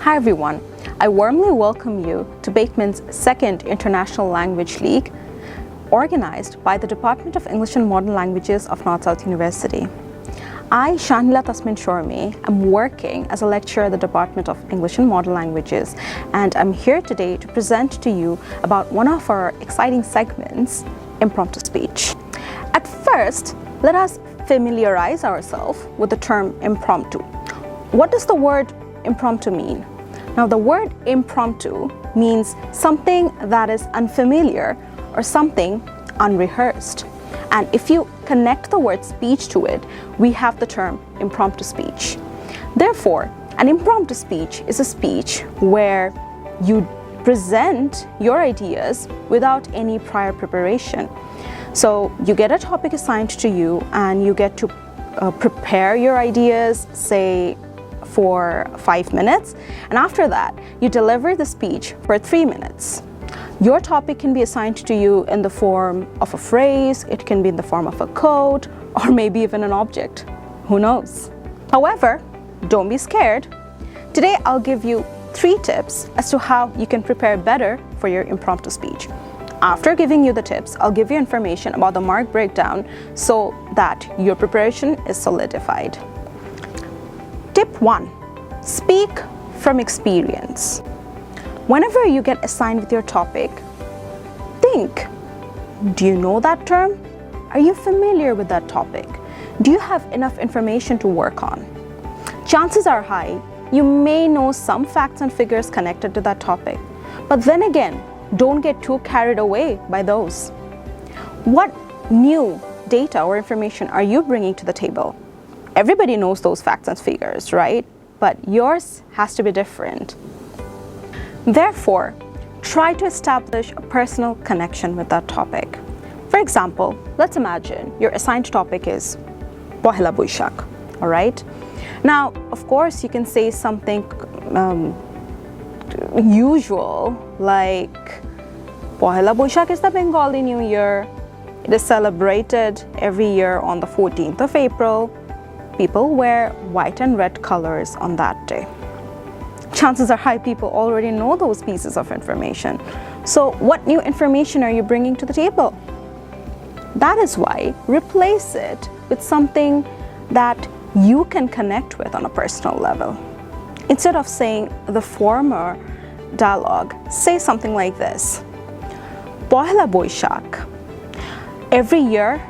Hi everyone, I warmly welcome you to Bakeman's second International Language League, organized by the Department of English and Modern Languages of North-South University. I, Shanila Tasmin Shormi, am working as a lecturer at the Department of English and Modern Languages, and I'm here today to present to you about one of our exciting segments, Impromptu Speech. At first, let us familiarize ourselves with the term impromptu. What does the word impromptu mean? Now, the word impromptu means something that is unfamiliar or something unrehearsed. And if you connect the word speech to it, we have the term impromptu speech. Therefore, an impromptu speech is a speech where you present your ideas without any prior preparation. So you get a topic assigned to you and you get to prepare your ideas, say, for 5 minutes, and after that you deliver the speech for 3 minutes. Your topic can be assigned to you in the form of a phrase, it can be in the form of a quote, or maybe even an object. Who knows? However, don't be scared. Today I'll give you 3 tips as to how you can prepare better for your impromptu speech. After giving you the tips, I'll give you information about the mark breakdown so that your preparation is solidified. Tip 1. Speak from experience. Whenever you get assigned with your topic, think, do you know that term? Are you familiar with that topic? Do you have enough information to work on? Chances are high, you may know some facts and figures connected to that topic, but then again, don't get too carried away by those. What new data or information are you bringing to the table? Everybody knows those facts and figures, right? But yours has to be different. Therefore, try to establish a personal connection with that topic. For example, let's imagine your assigned topic is Pohela Boishakh, all right? Now, of course, you can say something usual like Pohela Boishakh is the Bengali New Year. It is celebrated every year on the 14th of April. People wear white and red colors on that day. Chances are high people already know those pieces of information. So what new information are you bringing to the table? That is why replace it with something that you can connect with on a personal level. Instead of saying the former dialogue, say something like this. Pohela Boishakh. Every year,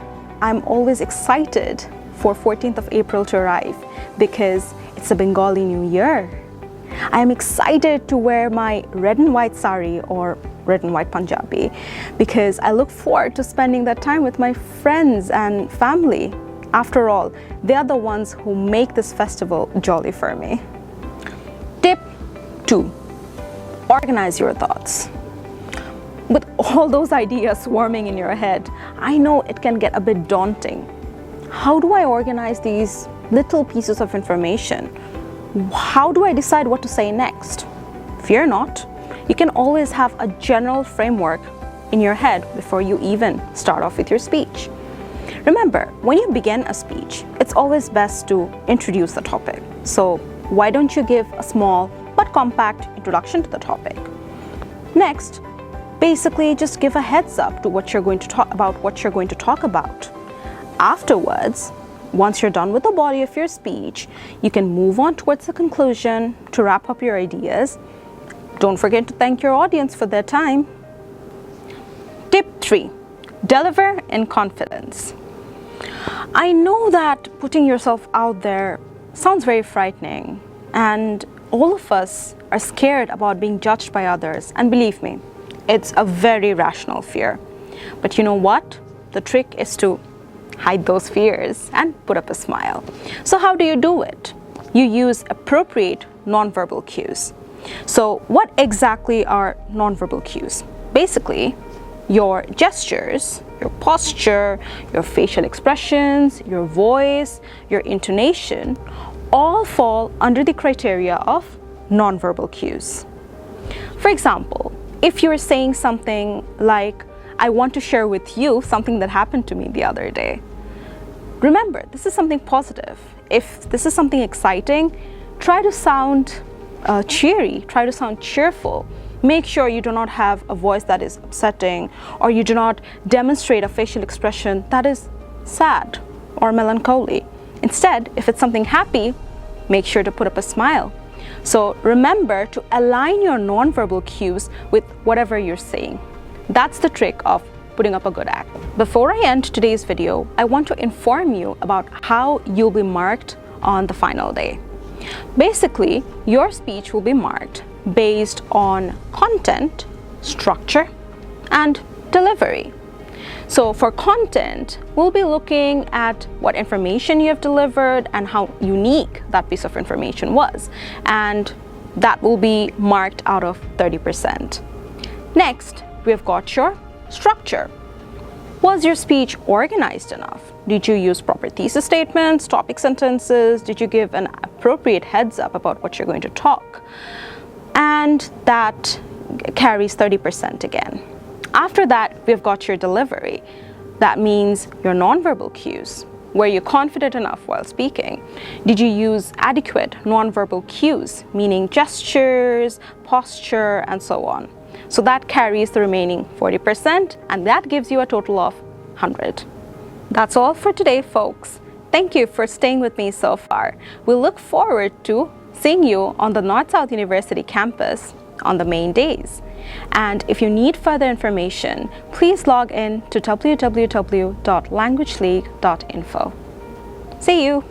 I'm always excited for 14th of April to arrive because it's a Bengali New Year. I am excited to wear my red and white sari or red and white Punjabi because I look forward to spending that time with my friends and family. After all, they are the ones who make this festival jolly for me. Tip 2. Organize your thoughts. With all those ideas swarming in your head, I know it can get a bit daunting. How do I organize these little pieces of information? How do I decide what to say next? Fear not. You can always have a general framework in your head before you even start off with your speech. Remember, when you begin a speech, it's always best to introduce the topic. So why don't you give a small but compact introduction to the topic? Next, basically just give a heads up to what you're going to talk about. Afterwards, once you're done with the body of your speech, you can move on towards the conclusion to wrap up your ideas. Don't forget to thank your audience for their time. Tip 3. Deliver in confidence. I know that putting yourself out there sounds very frightening, and all of us are scared about being judged by others, and believe me, it's a very rational fear. But you know what? The trick is to hide those fears and put up a smile. So how do you do it? You use appropriate nonverbal cues. So what exactly are nonverbal cues? Basically, your gestures, your posture, your facial expressions, your voice, your intonation, all fall under the criteria of nonverbal cues. For example, if you're saying something like, I want to share with you something that happened to me the other day. Remember, this is something positive. If this is something exciting, try to sound cheery, try to sound cheerful. Make sure you do not have a voice that is upsetting, or you do not demonstrate a facial expression that is sad or melancholy. Instead, if it's something happy, make sure to put up a smile. So remember to align your nonverbal cues with whatever you're saying. That's the trick of putting up a good act. Before I end today's video, I want to inform you about how you'll be marked on the final day. Basically, your speech will be marked based on content, structure, and delivery. So for content, we'll be looking at what information you have delivered and how unique that piece of information was. And that will be marked out of 30%. Next, we've got your structure. Was your speech organized enough? Did you use proper thesis statements, topic sentences? Did you give an appropriate heads up about what you're going to talk? And that carries 30% again. After that, we've got your delivery. That means your nonverbal cues. Were you confident enough while speaking? Did you use adequate nonverbal cues, meaning gestures, posture, and so on? So that carries the remaining 40%, and that gives you a total of 100. That's all for today, folks. Thank you for staying with me so far. We look forward to seeing you on the North South University campus on the main days. And if you need further information, please log in to www.languageleague.info. See you!